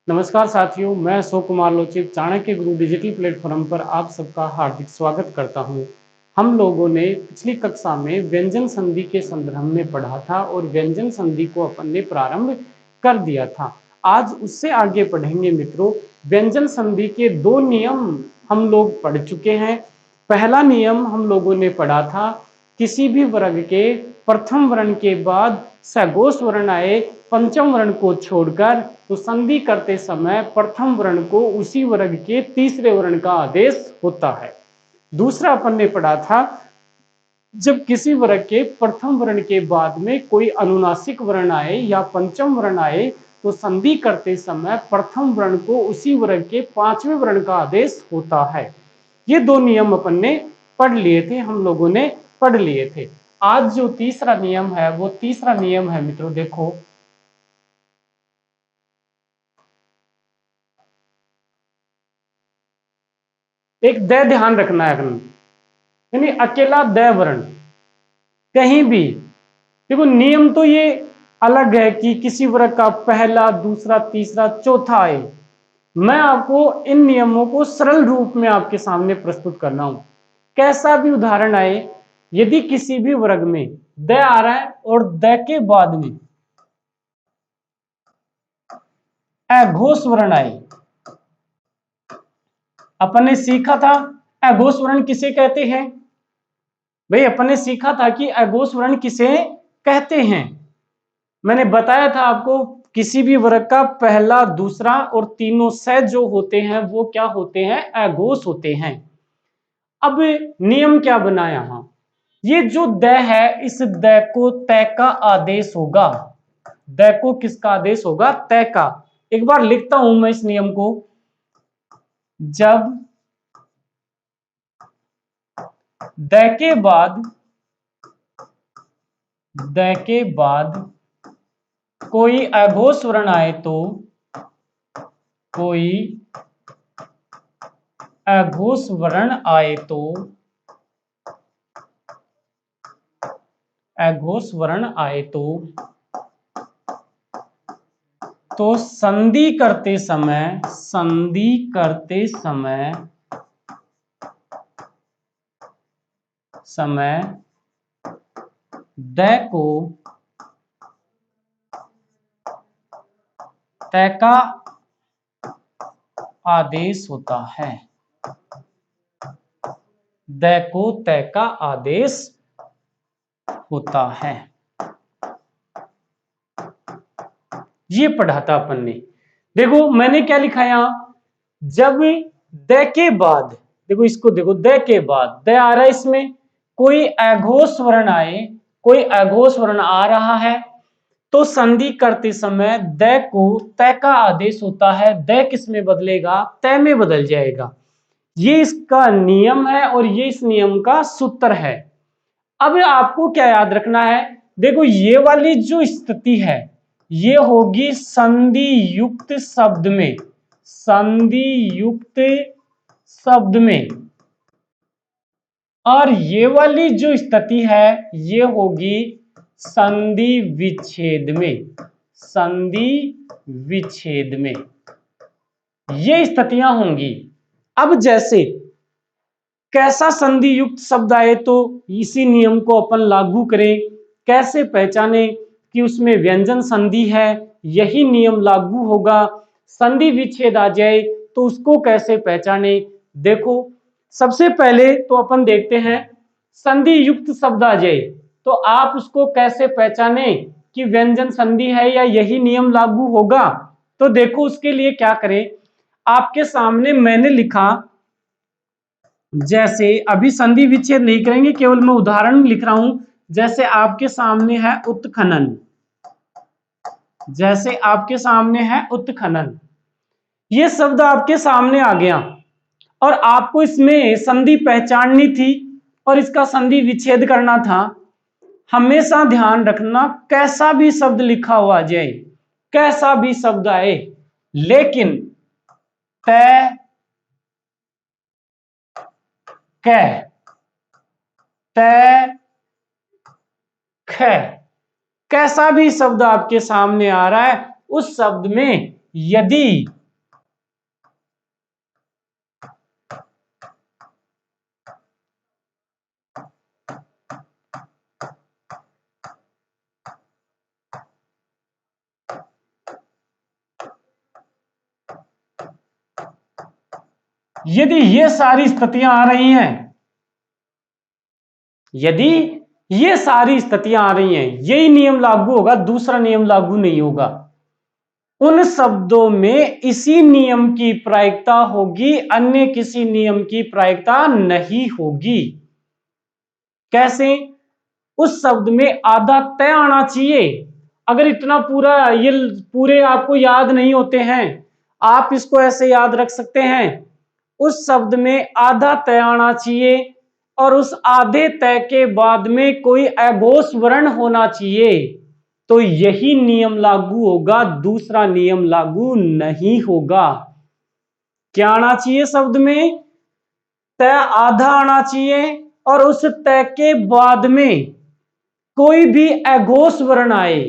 नमस्कार साथियों, मैं अशोक कुमार लोचित चाणक्य गुरु डिजिटल प्लेटफॉर्म पर आप सबका हार्दिक स्वागत करता हूं। हम लोगों ने पिछली कक्षा में व्यंजन संधि के संदर्भ में पढ़ा था और व्यंजन संधि को अपन ने प्रारंभ कर दिया था। आज उससे आगे पढ़ेंगे मित्रों। व्यंजन संधि के दो नियम हम लोग पढ़ चुके हैं। पहला नियम हम लोगों ने पढ़ा था, किसी भी वर्ग के प्रथम वर्ण के बाद सघोष वर्ण आए पंचम वर्ण को छोड़कर तो संधि करते समय प्रथम वर्ण को उसी वर्ग के तीसरे वर्ण का आदेश होता है। दूसरा अपन ने पढ़ा था, जब किसी वर्ग के प्रथम वर्ण के बाद में कोई अनुनासिक वर्ण आए या पंचम वर्ण आए तो संधि करते समय प्रथम वर्ण को उसी वर्ग के पांचवें वर्ण का आदेश होता है। ये दो नियम अपन ने पढ़ लिए थे, हम लोगों ने पढ़ लिए थे। आज जो तीसरा नियम है वो तीसरा नियम है मित्रों, देखो एक द ध्यान रखना है, यानी अकेला द वर्ण कहीं भी। देखो नियम तो ये अलग है कि किसी वर्ग का पहला दूसरा तीसरा चौथा आए। मैं आपको इन नियमों को सरल रूप में आपके सामने प्रस्तुत कर रहा हूं। कैसा भी उदाहरण आए, यदि किसी भी वर्ग में द आ रहा है और द के बाद में अघोष वर्ण आए, अपन ने सीखा था अघोष वर्ण किसे कहते हैं भाई। अपन ने सीखा था कि अघोष वर्ण किसे कहते हैं। मैंने बताया था आपको, किसी भी वर्ग का पहला दूसरा और तीनों से जो होते हैं वो क्या होते हैं, अघोष होते हैं। अब नियम क्या बना यहां, ये जो द है इस द को तय का आदेश होगा। द को किसका आदेश होगा, तय का। एक बार लिखता हूं मैं इस नियम को। जब द के बाद कोई अघोष वर्ण आए तो कोई अघोष वर्ण आए तो अघोष वर्ण आए तो संधि करते समय द को तय का आदेश होता है। द को तय का आदेश होता है। ये पढ़ा था अपन ने। देखो मैंने क्या लिखा यहां, जब द के बाद, देखो इसको देखो, द के बाद द आ रहा है, इसमें कोई अघोष वर्ण आए, कोई अघोष वर्ण आ रहा है तो संधि करते समय द को तय का आदेश होता है। द किस में बदलेगा, तय में बदल जाएगा। ये इसका नियम है और ये इस नियम का सूत्र है। अब आपको क्या याद रखना है, देखो ये वाली जो स्थिति है ये होगी संधि युक्त शब्द में, संधि युक्त शब्द में। और ये वाली जो स्थिति है ये होगी संधि विच्छेद में, संधि विच्छेद में ये स्थितियां होंगी। अब जैसे कैसा संधि युक्त शब्द आए तो इसी नियम को अपन लागू करें। कैसे पहचाने कि उसमें व्यंजन संधि है, यही नियम लागू होगा। संधि विच्छेद आ जाए तो उसको कैसे पहचाने, देखो सबसे पहले तो अपन देखते हैं संधि युक्त शब्द आ जाए तो आप उसको कैसे पहचाने कि व्यंजन संधि है या यही नियम लागू होगा। तो देखो उसके लिए क्या करें, आपके सामने मैंने लिखा, जैसे अभी संधि विच्छेद नहीं करेंगे, केवल मैं उदाहरण लिख रहा हूं। जैसे आपके सामने है उत्खनन, जैसे आपके सामने है उत्खनन, ये शब्द आपके सामने आ गया और आपको इसमें संधि पहचाननी थी और इसका संधि विच्छेद करना था। हमेशा ध्यान रखना, कैसा भी शब्द लिखा हुआ जाए, कैसा भी शब्द आए, लेकिन तय कह तय ख, कैसा भी शब्द आपके सामने आ रहा है उस शब्द में यदि ये सारी स्थितियां आ रही हैं, यदि ये सारी स्थितियां आ रही हैं, यही नियम लागू होगा, दूसरा नियम लागू नहीं होगा। उन शब्दों में इसी नियम की प्रायिकता होगी, अन्य किसी नियम की प्रायिकता नहीं होगी। कैसे? उस शब्द में आधा तय आना चाहिए। अगर इतना पूरा ये पूरे आपको याद नहीं होते हैं, आप इसको ऐसे याद रख सकते हैं, उस शब्द में आधा तय आना चाहिए और उस आधे तय के बाद में कोई अघोष वर्ण होना चाहिए, तो यही नियम लागू होगा, दूसरा नियम लागू नहीं होगा। क्या आना चाहिए शब्द में? तय आधा आना चाहिए और उस तय के बाद में कोई भी अघोष वर्ण आए,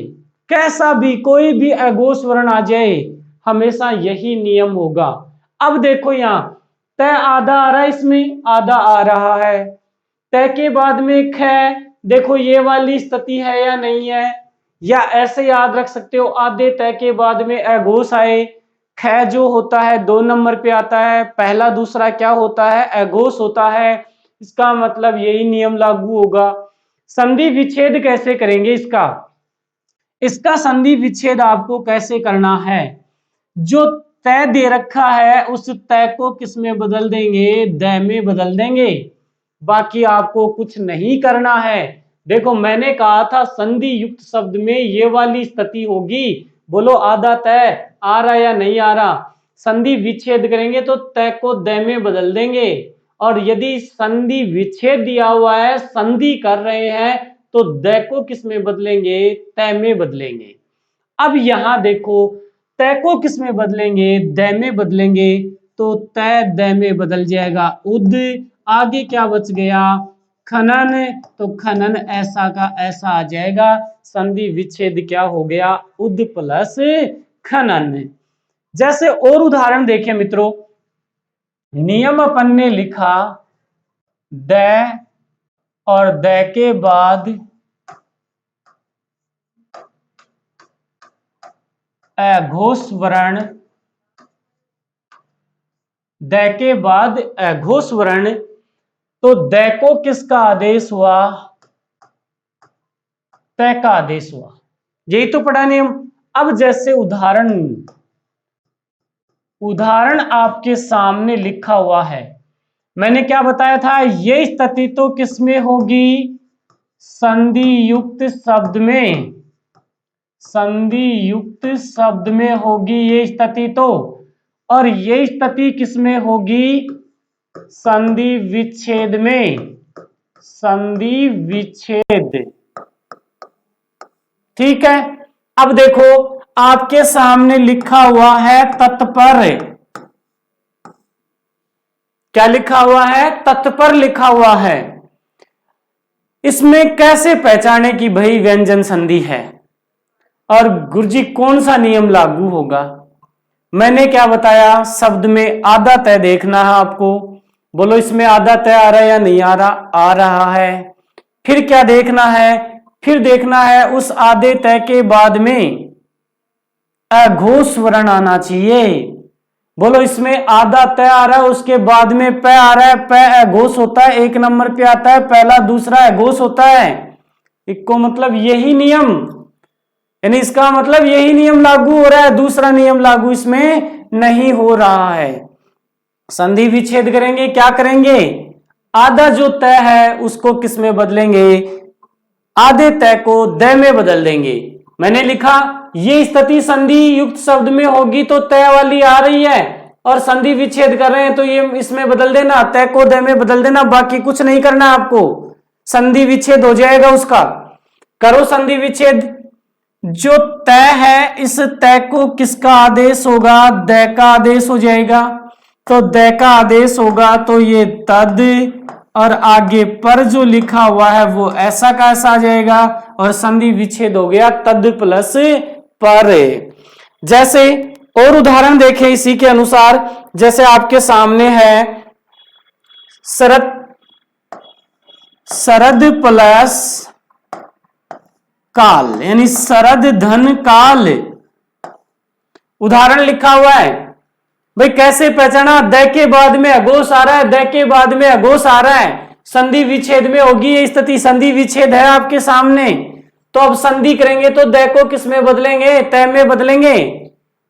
कैसा भी कोई भी अघोष वर्ण आ जाए, हमेशा यही नियम होगा। अब देखो यहां तय आधा आ रहा है, इसमें आधा आ रहा है, तय के बाद में ख, देखो ये वाली स्थिति है या नहीं है, या ऐसे याद रख सकते हो आधे तय के बाद में अघोष आए, ख जो होता है 2 नंबर पे आता है, पहला दूसरा क्या होता है? अघोष होता है। इसका मतलब यही नियम लागू होगा। संधि विच्छेद कैसे करेंगे इसका संधि विच्छेद आपको कैसे करना है? जो तय दे रखा है उस तय को किस में बदल देंगे? द में बदल देंगे। बाकी आपको कुछ नहीं करना है। देखो मैंने कहा था संधि युक्त शब्द में ये वाली स्थिति होगी, बोलो आधा तय आ रहा या नहीं आ रहा? संधि विच्छेद करेंगे तो तय को द में बदल देंगे, और यदि संधि विच्छेद दिया हुआ है, संधि कर रहे हैं, तो द को किस में बदलेंगे? तय में बदलेंगे। अब यहां देखो तय को किस में बदलेंगे? द में बदलेंगे, तो तय द में बदल जाएगा उद। आगे क्या बच गया? खनन, तो खनन ऐसा का ऐसा आ जाएगा। संधि विच्छेद क्या हो गया? उद प्लस खनन। जैसे और उदाहरण देखें मित्रों, नियम अपन ने लिखा द और द के बाद अघोष वर्ण, द के बाद अघोष वर्ण, तो द को किसका आदेश हुआ? तय का आदेश हुआ। यही तो पढ़ा नियम। अब जैसे उदाहरण आपके सामने लिखा हुआ है, मैंने क्या बताया था? ये स्थिति तो किसमें होगी? संधि युक्त शब्द में, संधि युक्त शब्द में होगी ये स्थिति तो, और ये स्थिति किसमें होगी? संधि विच्छेद में, संधि विच्छेद। ठीक है। अब देखो आपके सामने लिखा हुआ है तत्पर। क्या लिखा हुआ है? तत्पर लिखा हुआ है। इसमें कैसे पहचाने कि भाई व्यंजन संधि है? और गुरुजी कौन सा नियम लागू होगा? मैंने क्या बताया? शब्द में आधा तय देखना है आपको। बोलो इसमें आधा तय आ रहा है या नहीं आ रहा? आ रहा है। फिर क्या देखना है? फिर देखना है उस आधे तय के बाद में अघोष वर्ण आना चाहिए। बोलो इसमें आधा तय आ रहा है, उसके बाद में प आ रहा है, प अघोष होता है, 1 नंबर पे आता है, पहला दूसरा अघोष होता है। इसको मतलब यही नियम, यानी इसका मतलब यही नियम लागू हो रहा है, दूसरा नियम लागू इसमें नहीं हो रहा है। संधि विच्छेद करेंगे, क्या करेंगे? आधा जो तय है उसको किस में बदलेंगे? आधे तय को द में बदल देंगे। मैंने लिखा ये स्थिति संधि युक्त शब्द में होगी तो तय वाली आ रही है, और संधि विच्छेद कर रहे हैं तो ये इसमें बदल देना, तय को द में बदल देना, बाकी कुछ नहीं करना आपको, संधि विच्छेद हो जाएगा उसका। करो संधि विच्छेद। जो तय है इस तय को किसका आदेश होगा? द का आदेश हो जाएगा। तो द का आदेश होगा तो ये तद, और आगे पर जो लिखा हुआ है वो ऐसा का ऐसा आ जाएगा, और संधि विच्छेद हो गया तद प्लस पर। जैसे और उदाहरण देखें इसी के अनुसार, जैसे आपके सामने है शरद प्लस काल, यानी शरद धन काल। उदाहरण लिखा हुआ है। भाई कैसे पहचाना? द के बाद में अघोष आ रहा है, द के बाद में अघोष आ रहा है, संधि विच्छेद में होगी ये स्थिति। संधि विच्छेद है आपके सामने, तो अब संधि करेंगे तो द को किस में बदलेंगे? तय में बदलेंगे।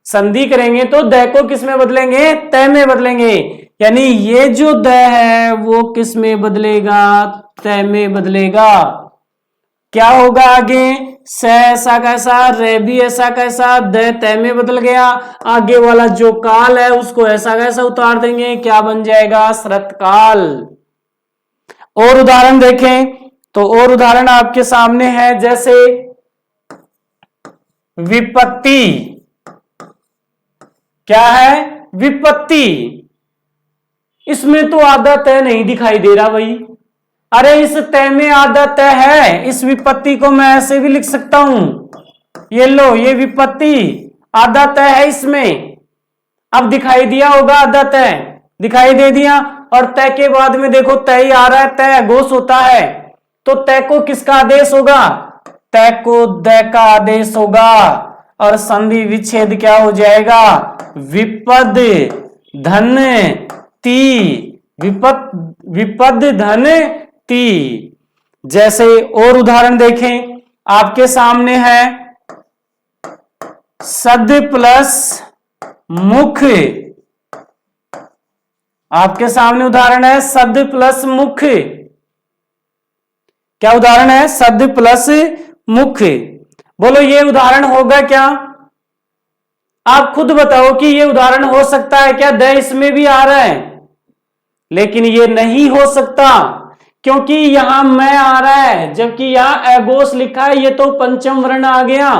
संधि करेंगे तो द को किस में बदलेंगे? तय में बदलेंगे। यानी ये जो द है वो किस में बदलेगा? तय में बदलेगा। क्या होगा आगे? स ऐसा कैसा, रे भी ऐसा कैसा, द तय में बदल गया। आगे वाला जो काल है उसको ऐसा कैसा उतार देंगे, क्या बन जाएगा? शरत काल। और उदाहरण देखें तो और उदाहरण आपके सामने है, जैसे विपत्ति। क्या है? विपत्ति। इसमें तो आधा तय नहीं दिखाई दे रहा भाई। अरे इस तय में आधा तय है। इस विपत्ति को मैं ऐसे भी लिख सकता हूं, ये लो, ये विपत्ति आधा तय है इसमें। अब दिखाई दिया होगा, आधा तय दिखाई दे दिया। और तय के बाद में देखो तय आ रहा है, तय अघोष होता है, तो तय को किसका आदेश होगा? तय को द का आदेश होगा। और संधि विच्छेद क्या हो जाएगा? विपद धन ती, विपद धन ती। जैसे और उदाहरण देखें आपके सामने है सद प्लस मुख। आपके सामने उदाहरण है सद प्लस मुख। क्या उदाहरण है? सद प्लस मुख। बोलो ये उदाहरण होगा क्या? आप खुद बताओ कि ये उदाहरण हो सकता है क्या? द इसमें भी आ रहा है, लेकिन ये नहीं हो सकता क्योंकि यहां मैं आ रहा है, जबकि यहां अघोष लिखा है, ये तो पंचम वर्ण आ गया।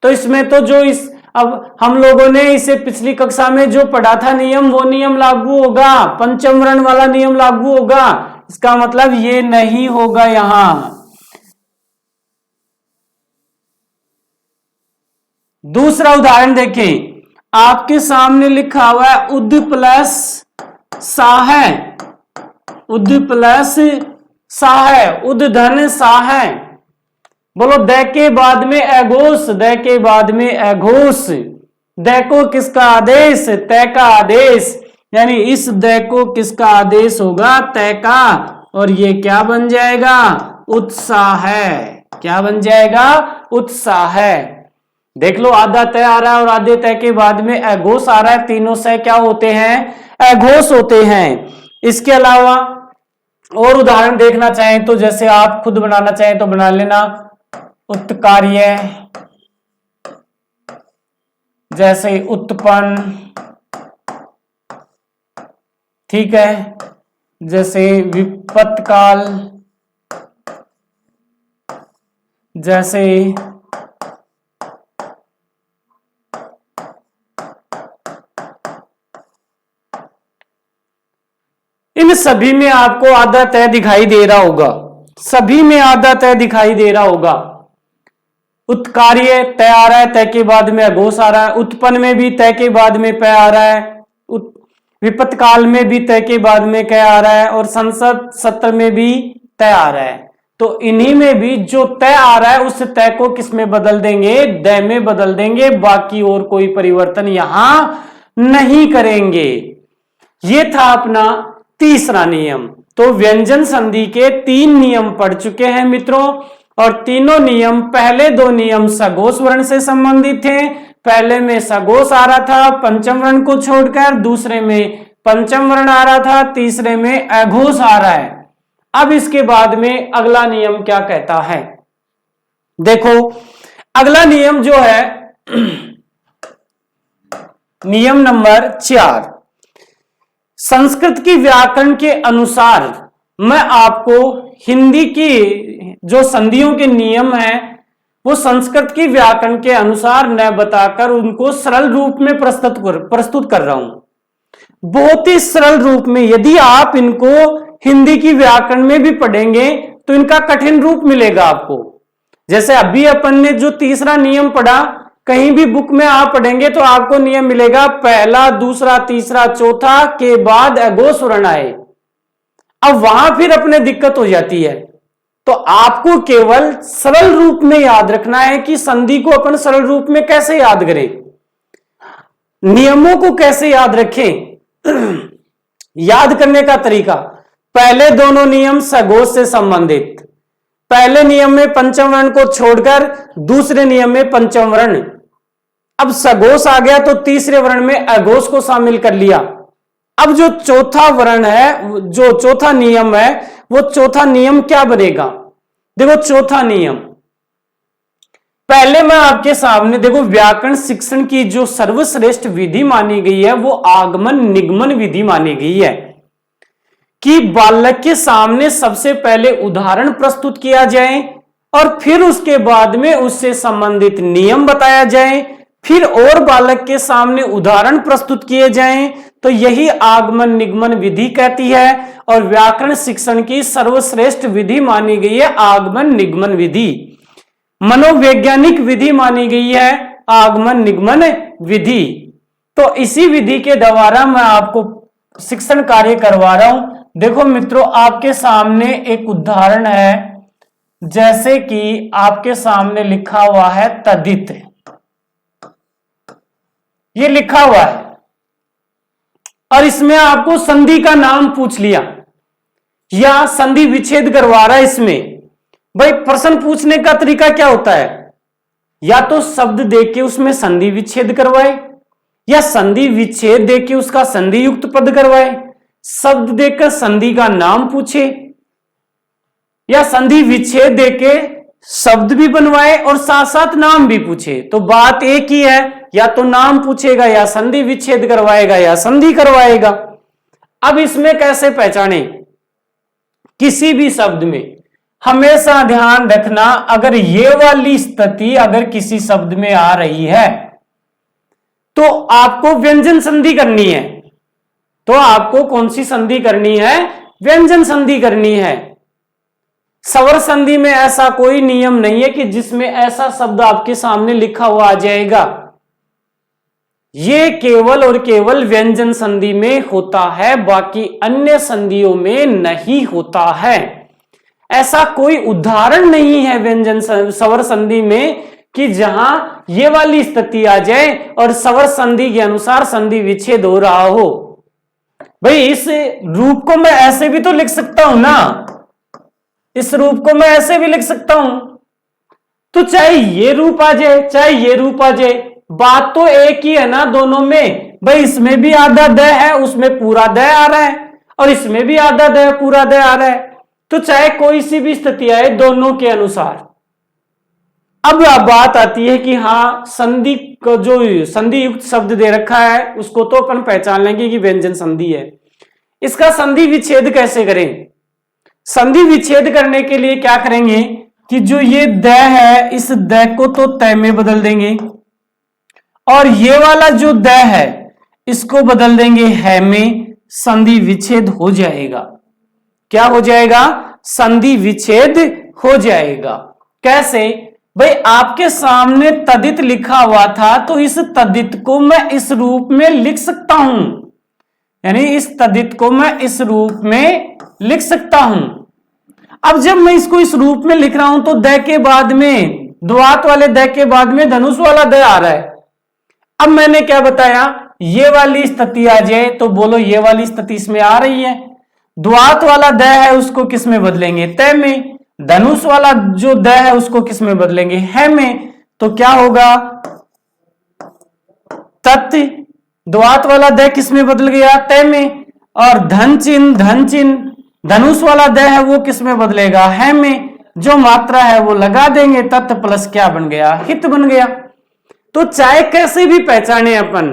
तो इसमें तो जो इस अब हम लोगों ने इसे पिछली कक्षा में जो पढ़ा था नियम, वो नियम लागू होगा, पंचम वर्ण वाला नियम लागू होगा। इसका मतलब ये नहीं होगा यहां। दूसरा उदाहरण देखें, आपके सामने लिखा हुआ है उद प्लस साह। उद प्लस साह, उद धन साह। बोलो द के बाद में अघोष, द के बाद में अघोष। द को किसका आदेश? तय का आदेश। यानी इस द को किसका आदेश होगा? तय का। और ये क्या बन जाएगा? उत्साह। क्या बन जाएगा? उत्साह। देख लो आधा तय आ रहा है और आधे तय के बाद में अघोष आ रहा है। तीनों से क्या होते हैं? अघोष होते हैं। इसके अलावा और उदाहरण देखना चाहें तो, जैसे आप खुद बनाना चाहें तो बना लेना। उत्कार्य, जैसे उत्पन्न, ठीक है, जैसे विपत्काल, जैसे इन सभी में आपको आधा तय दिखाई दे रहा होगा। सभी में आधा तय दिखाई दे रहा होगा। उत्कार्य तय आ रहा है, तय के बाद में अघोष आ रहा है। उत्पन्न में भी तय के बाद में पय आ रहा है। विपत्त काल में भी तय के बाद में क्या आ रहा है। और संसद सत्र में भी तय आ रहा है। तो इन्हीं में भी जो तय आ रहा है उस तय को किस में बदल देंगे? द में बदल देंगे। बाकी और कोई परिवर्तन यहां नहीं करेंगे। ये था अपना तीसरा नियम। तो व्यंजन संधि के 3 नियम पढ़ चुके हैं मित्रों, और तीनों नियम, पहले 2 नियम सघोष वर्ण से संबंधित थे। पहले में सघोष आ रहा था पंचम वर्ण को छोड़कर, दूसरे में पंचम वर्ण आ रहा था, तीसरे में अघोष आ रहा है। अब इसके बाद में अगला नियम क्या कहता है? देखो अगला नियम जो है नियम नंबर 4, संस्कृत की व्याकरण के अनुसार मैं आपको हिंदी की जो संधियों के नियम हैं वो संस्कृत की व्याकरण के अनुसार न बताकर उनको सरल रूप में प्रस्तुत कर रहा हूं। बहुत ही सरल रूप में। यदि आप इनको हिंदी की व्याकरण में भी पढ़ेंगे तो इनका कठिन रूप मिलेगा आपको। जैसे अभी अपन ने जो तीसरा नियम पढ़ा, कहीं भी बुक में आप पढ़ेंगे तो आपको नियम मिलेगा पहला, दूसरा, तीसरा, चौथा के बाद अघोष वर्ण आए। अब वहां फिर अपने दिक्कत हो जाती है। तो आपको केवल सरल रूप में याद रखना है कि संधि को अपन सरल रूप में कैसे याद करें, नियमों को कैसे याद रखें। याद करने का तरीका, पहले दोनों नियम सघोष से संबंधित। पहले नियम में पंचम वर्ण को छोड़कर दूसरे नियम में पंचम वर्ण। अब सघोष आ गया तो तीसरे वर्ण में अघोष को शामिल कर लिया। अब जो चौथा वर्ण है, जो चौथा नियम है, वो चौथा नियम क्या बनेगा? देखो चौथा नियम, पहले मैं आपके सामने देखो, व्याकरण शिक्षण की जो सर्वश्रेष्ठ विधि मानी गई है वो आगमन निगमन विधि मानी गई है कि बालक के सामने सबसे पहले उदाहरण प्रस्तुत किया जाए और फिर उसके बाद में उससे संबंधित नियम बताया जाए, फिर और बालक के सामने उदाहरण प्रस्तुत किए जाएं, तो यही आगमन निगमन विधि कहती है और व्याकरण शिक्षण की सर्वश्रेष्ठ विधि मानी गई है आगमन निगमन विधि। मनोवैज्ञानिक विधि मानी गई है आगमन निगमन विधि। तो इसी विधि के द्वारा मैं आपको शिक्षण कार्य करवा रहा हूं। देखो मित्रों, आपके सामने एक उदाहरण है, जैसे कि आपके सामने लिखा हुआ है तदित, ये लिखा हुआ है और इसमें आपको संधि का नाम पूछ लिया या संधि विच्छेद करवा रहा है। इसमें भाई प्रश्न पूछने का तरीका क्या होता है, या तो शब्द देके उसमें संधि विच्छेद करवाए, या संधि विच्छेद देके उसका संधि युक्त पद करवाए, शब्द देकर संधि का नाम पूछे, या संधि विच्छेद देके शब्द भी बनवाए और साथ साथ नाम भी पूछे। तो बात एक ही है, या तो नाम पूछेगा या संधि विच्छेद करवाएगा या संधि करवाएगा। अब इसमें कैसे पहचाने? किसी भी शब्द में हमेशा ध्यान रखना, अगर ये वाली स्थिति अगर किसी शब्द में आ रही है तो आपको व्यंजन संधि करनी है। तो आपको कौन सी संधि करनी है? व्यंजन संधि करनी है। स्वर संधि में ऐसा कोई नियम नहीं है कि जिसमें ऐसा शब्द आपके सामने लिखा हुआ आ जाएगा। ये केवल और केवल व्यंजन संधि में होता है, बाकी अन्य संधियों में नहीं होता है। ऐसा कोई उदाहरण नहीं है व्यंजन स्वर संधि में कि जहां ये वाली स्थिति आ जाए और स्वर संधि के अनुसार संधि विच्छेद हो रहा हो। भाई इस रूप को मैं ऐसे भी तो लिख सकता हूं ना, इस रूप को मैं ऐसे भी लिख सकता हूं। तो चाहे ये रूप आ जाए चाहे ये रूप आ जाए, बात तो एक ही है ना दोनों में। भाई इसमें भी आधा द है, उसमें पूरा द आ रहा है, और इसमें भी आधा द पूरा द आ रहा है। तो चाहे कोई सी भी स्थिति आए दोनों के अनुसार। अब बात आती है कि हाँ, संधि को जो संधि युक्त शब्द दे रखा है उसको तो अपन पहचान लेंगे कि व्यंजन संधि है। इसका संधि विच्छेद कैसे करें? संधि विच्छेद करने के लिए क्या करेंगे कि जो ये द है, इस द को तो तय में बदल देंगे, और ये वाला जो द है इसको बदल देंगे है में। संधि विच्छेद हो जाएगा। क्या हो जाएगा? संधि विच्छेद हो जाएगा। कैसे? भाई आपके सामने तदित लिखा हुआ था, तो इस तदित को मैं इस रूप में लिख सकता हूं, यानी इस तदित को मैं इस रूप में लिख सकता हूं। अब जब मैं इसको इस रूप में लिख रहा हूं तो द के बाद में, द्वात वाले द के बाद में धनुष वाला द आ रहा है। अब मैंने क्या बताया, ये वाली स्थिति आ जाए तो बोलो ये वाली स्थिति इसमें आ रही है। द्वात वाला द है उसको किस में बदलेंगे? तय में। धनुष वाला जो द है उसको किस में बदलेंगे? है में। तो क्या होगा? तत्। द्वात वाला द किस में बदल गया? तय में। और धन चिन्ह धनुष वाला द है वो किस में बदलेगा? है में। जो मात्रा है वो लगा देंगे, तत् प्लस क्या बन गया? हित बन गया। तो चाहे कैसे भी पहचाने अपन,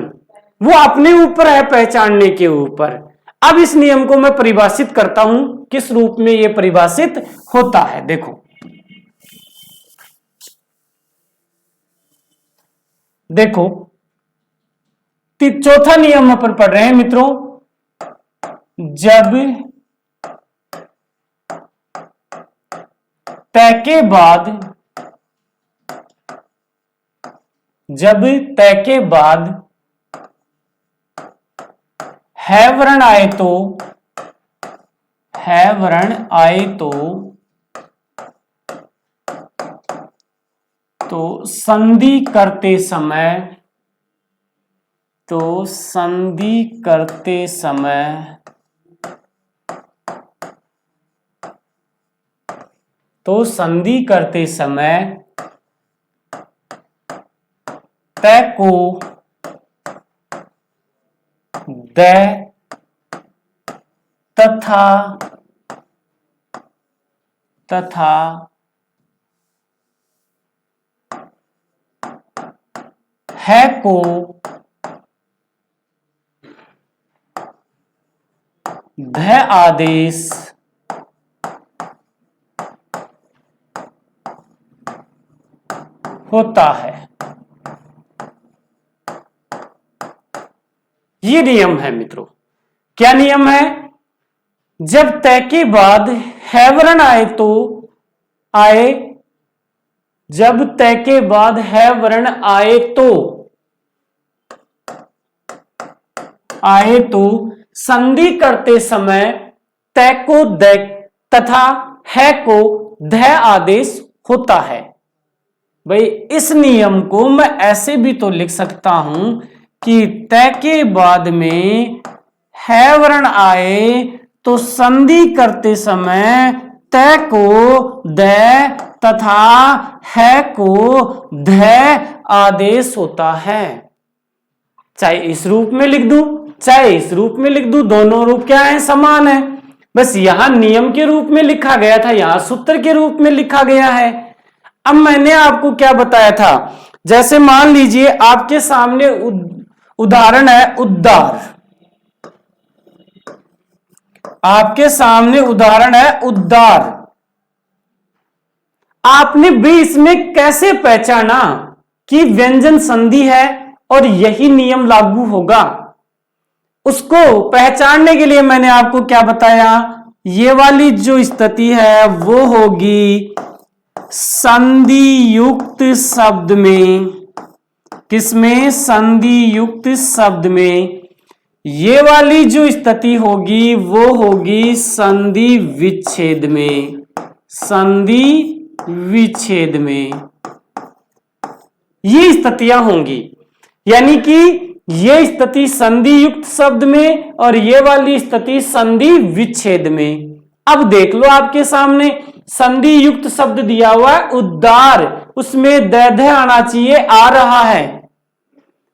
वो अपने ऊपर है पहचानने के ऊपर। अब इस नियम को मैं परिभाषित करता हूं, किस रूप में यह परिभाषित होता है। देखो चौथा नियम अपन पढ़ रहे हैं मित्रों। जब तय के बाद जब तय के बाद है वर्ण आए तो संधि करते समय तय को द तथा है को ध आदेश होता है। ये नियम है मित्रों। क्या नियम है? जब तय के बाद है वर्ण जब तय के बाद है वर्ण आए तो संधि करते समय तय को द तथा है को ध आदेश होता है। भाई इस नियम को मैं ऐसे भी तो लिख सकता हूं कि तय के बाद में है वर्ण आए तो संधि करते समय तय को द तथा है को ध आदेश होता है। चाहे इस रूप में लिख दूं चाहे इस रूप में लिख दूं, दोनों रूप क्या है? समान है। बस यहां नियम के रूप में लिखा गया था, यहां सूत्र के रूप में लिखा गया है। अब मैंने आपको क्या बताया था? जैसे मान लीजिए आपके सामने उदाहरण है उद्गार। आपके सामने उदाहरण है उद्गार। आपने भी इसमें कैसे पहचाना कि व्यंजन संधि है और यही नियम लागू होगा? उसको पहचानने के लिए मैंने आपको क्या बताया? ये वाली जो स्थिति है वो होगी संधि युक्त शब्द में। किसमें? संधि युक्त शब्द में। ये वाली जो स्थिति होगी वो होगी संधि विच्छेद में। संधि विच्छेद में ये स्थितियां होंगी, यानी कि ये स्थिति संधि युक्त शब्द में और ये वाली स्थिति संधि विच्छेद में। अब देख लो आपके सामने संधि युक्त शब्द दिया हुआ है उद्गार, उसमें द आना चाहिए, आ रहा है।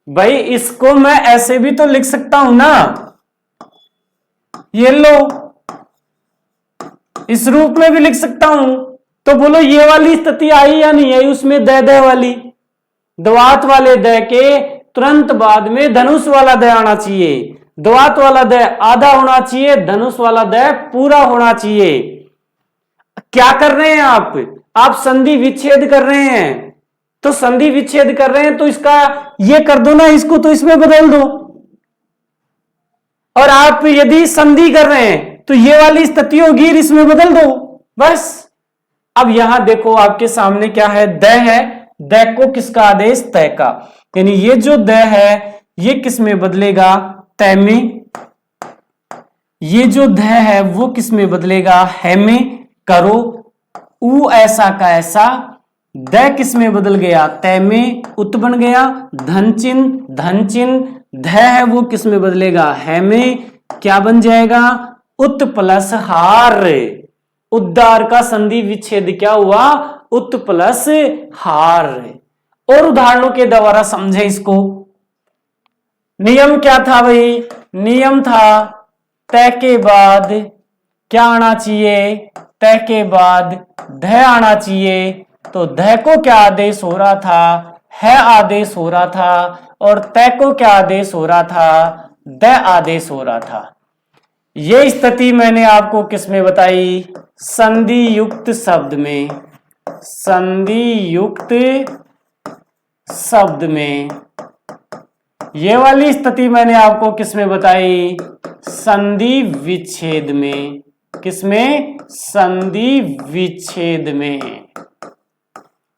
भाई इसको मैं ऐसे भी तो लिख सकता हूं ना, ये लो, इस रूप में भी लिख सकता हूं। तो बोलो ये वाली स्थिति आई या नहीं आई? उसमें द वाली, द्वात वाले द के तुरंत बाद में धनुष वाला द आना चाहिए। द्वात वाला द आधा होना चाहिए, धनुष वाला द पूरा होना चाहिए। क्या कर रहे हैं आप संधि विच्छेद कर रहे हैं। तो संधि विच्छेद कर रहे हैं तो इसका ये कर दो ना, इसको तो इसमें बदल दो। और आप यदि संधि कर रहे हैं तो ये वाली स्थिति होगी, इसमें बदल दो, बस। अब यहां देखो आपके सामने क्या है? द है। द को किसका आदेश? तय का। यानी ये जो द है ये किस में बदलेगा? तय में। ये जो ध है वो किस में बदलेगा? है में। करो उ ऐसा का ऐसा, द किस में बदल गया? तय में। उत बन गया धन चिन्ह। ध है वो किस में बदलेगा? है में। क्या बन जाएगा? उत प्लस हार। उद्गार का संधि विच्छेद क्या हुआ? उत प्लस हार। और उदाहरणों के द्वारा समझे इसको। नियम क्या था भाई? नियम था तय के बाद क्या आना चाहिए? तय के बाद ध आना चाहिए। तो ध को क्या आदेश हो रहा था? है आदेश हो रहा था। और तय को क्या आदेश हो रहा था? द आदेश हो रहा था। ये स्थिति मैंने आपको किस में बताई? संधि युक्त शब्द में। संधि युक्त शब्द में। ये वाली स्थिति मैंने आपको किस में बताई? संधि विच्छेद में। किसमें? संधि विच्छेद में।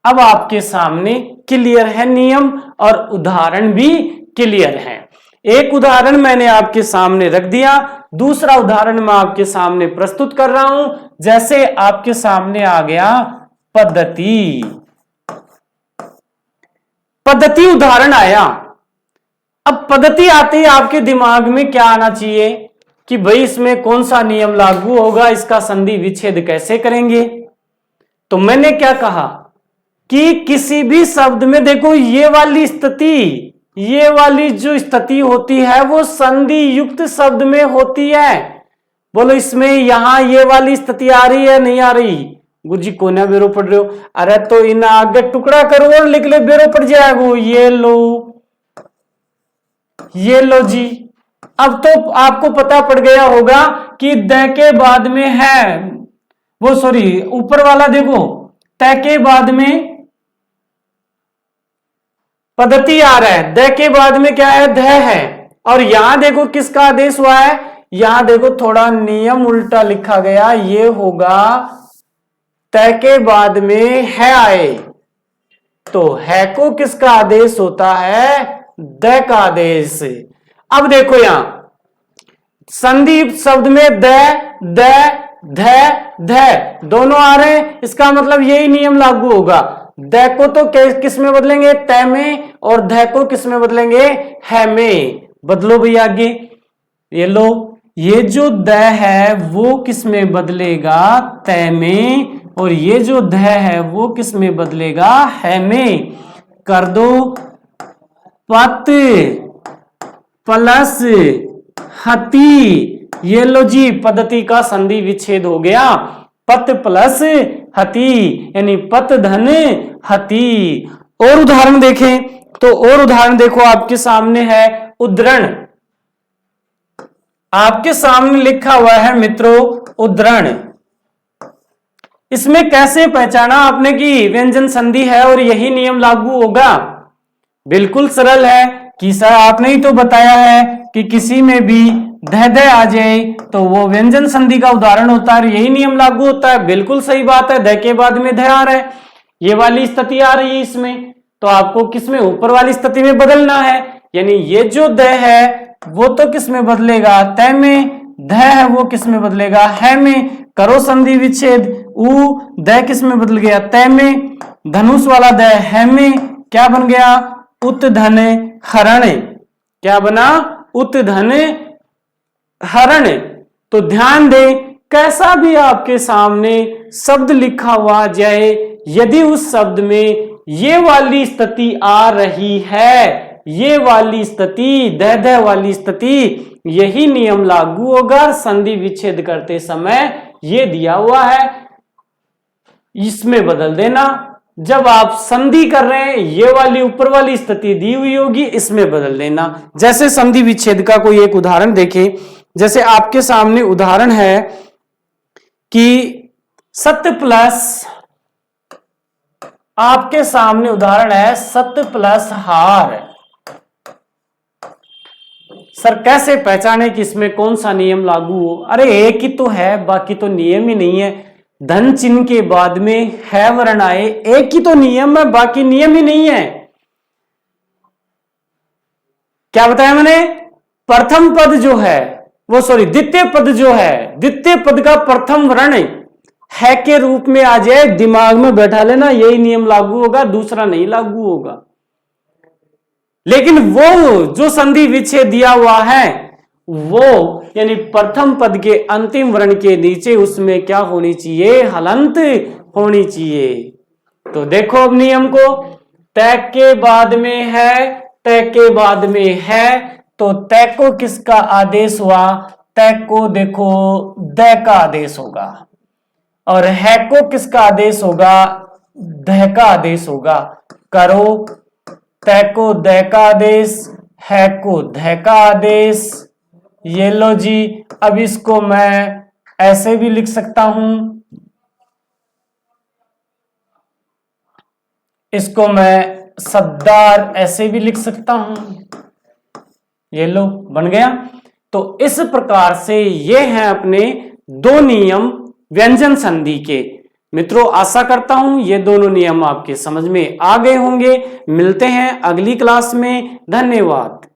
अब आपके सामने क्लियर है नियम और उदाहरण भी क्लियर है। एक उदाहरण मैंने आपके सामने रख दिया, दूसरा उदाहरण मैं आपके सामने प्रस्तुत कर रहा हूं। जैसे आपके सामने आ गया पद्धति, पद्धति उदाहरण आया। अब पद्धति आते ही आपके दिमाग में क्या आना चाहिए कि भाई इसमें कौन सा नियम लागू होगा, इसका संधि विच्छेद कैसे करेंगे। तो मैंने क्या कहा कि किसी भी शब्द में देखो ये वाली स्थिति, ये वाली जो स्थिति होती है वो संधि युक्त शब्द में होती है। बोलो इसमें यहां ये वाली स्थिति आ रही है नहीं आ रही? गुरुजी को ना बेरो पढ़ रहे हो? अरे तो इन आगे टुकड़ा करो और लिख ले, बेरो पड़ जाएगा। ये लो जी। अब तो आपको पता पड़ गया होगा कि द के बाद में है वो, सॉरी ऊपर वाला देखो, तय के बाद में पद्धति आ रहा है, द के बाद में क्या है? ध है। और यहां देखो किसका आदेश हुआ है, यहां देखो थोड़ा नियम उल्टा लिखा गया, ये होगा तय के बाद में है आए, तो है को किसका आदेश होता है? द का आदेश। अब देखो यहां संधि शब्द में द, द, ध दोनों आ रहे हैं, इसका मतलब यही नियम लागू होगा। द को तो किस में बदलेंगे? तय में, और ध को किस में बदलेंगे? है में। बदलो भैया आगे, ये लो, ये जो द है वो किस में बदलेगा? तय में, और ये जो ध है वो किस में बदलेगा? है में। कर दो, पत प्लस हति, ये लो जी पद्धति का संधि विच्छेद हो गया। पत प्लस हति यानी पत धन हति। और उदाहरण देखें तो और उदाहरण देखो आपके सामने है उद्धरण, आपके सामने लिखा हुआ है मित्रों उद्धरण। इसमें कैसे पहचाना आपने कि व्यंजन संधि है और यही नियम लागू होगा? बिल्कुल सरल है कि सर आपने ही तो बताया है कि किसी में भी ध आ जाए तो वो व्यंजन संधि का उदाहरण होता है, यही नियम लागू होता है। बिल्कुल सही बात है, ध के बाद में ध आ रहा है, ये वाली स्थिति आ रही है इसमें, तो आपको किसमें? ऊपर वाली स्थिति में बदलना है। यानी ये जो द है वो तो किस में बदलेगा? तय में। ध है वो किस में बदलेगा? है में। करो संधि विच्छेद, उ द किस में बदल गया? तय में। धनुष वाला द है में, क्या बन गया? उत धन हरण। क्या बना? उत धन हरण। तो ध्यान दें, कैसा भी आपके सामने शब्द लिखा हुआ जाए, यदि उस शब्द में ये वाली स्थिति आ रही है, ये वाली स्थिति द वाली स्थिति, यही नियम लागू होगा। संधि विच्छेद करते समय ये दिया हुआ है, इसमें बदल देना। जब आप संधि कर रहे हैं, ये वाली ऊपर वाली स्थिति दी हुई होगी, इसमें बदल देना। जैसे संधि विच्छेद का कोई एक उदाहरण देखें, जैसे आपके सामने उदाहरण है कि सत्य प्लस, आपके सामने उदाहरण है सत्य प्लस हार। सर कैसे पहचाने कि इसमें कौन सा नियम लागू हो? अरे एक ही तो है, बाकी तो नियम ही नहीं है। धन चिन्ह के बाद में है वर्ण आए, एक ही तो नियम है, बाकी नियम ही नहीं है। क्या बताया मैंने? प्रथम पद जो है वो, सॉरी द्वितीय पद जो है, द्वितीय पद का प्रथम वर्ण है के रूप में आ जाए, दिमाग में बैठा लेना, यही नियम लागू होगा, दूसरा नहीं लागू होगा। लेकिन वो जो संधि विच्छेद दिया हुआ है वो यानी प्रथम पद के अंतिम वर्ण के नीचे उसमें क्या होनी चाहिए? हलंत होनी चाहिए। तो देखो अब नियम को, तय के बाद में है, तय के बाद में है, तो तय को किसका आदेश हुआ? तय को देखो द का आदेश होगा, और है को किसका आदेश होगा? ध का आदेश होगा। करो, तय को द का आदेश, है को ध का आदेश। ये लो जी। अब इसको मैं ऐसे भी लिख सकता हूं, इसको मैं सद्दार ऐसे भी लिख सकता हूं। ये लो बन गया। तो इस प्रकार से ये हैं अपने दो नियम व्यंजन संधि के। मित्रों, आशा करता हूं ये दोनों नियम आपके समझ में आ गए होंगे। मिलते हैं अगली क्लास में। धन्यवाद।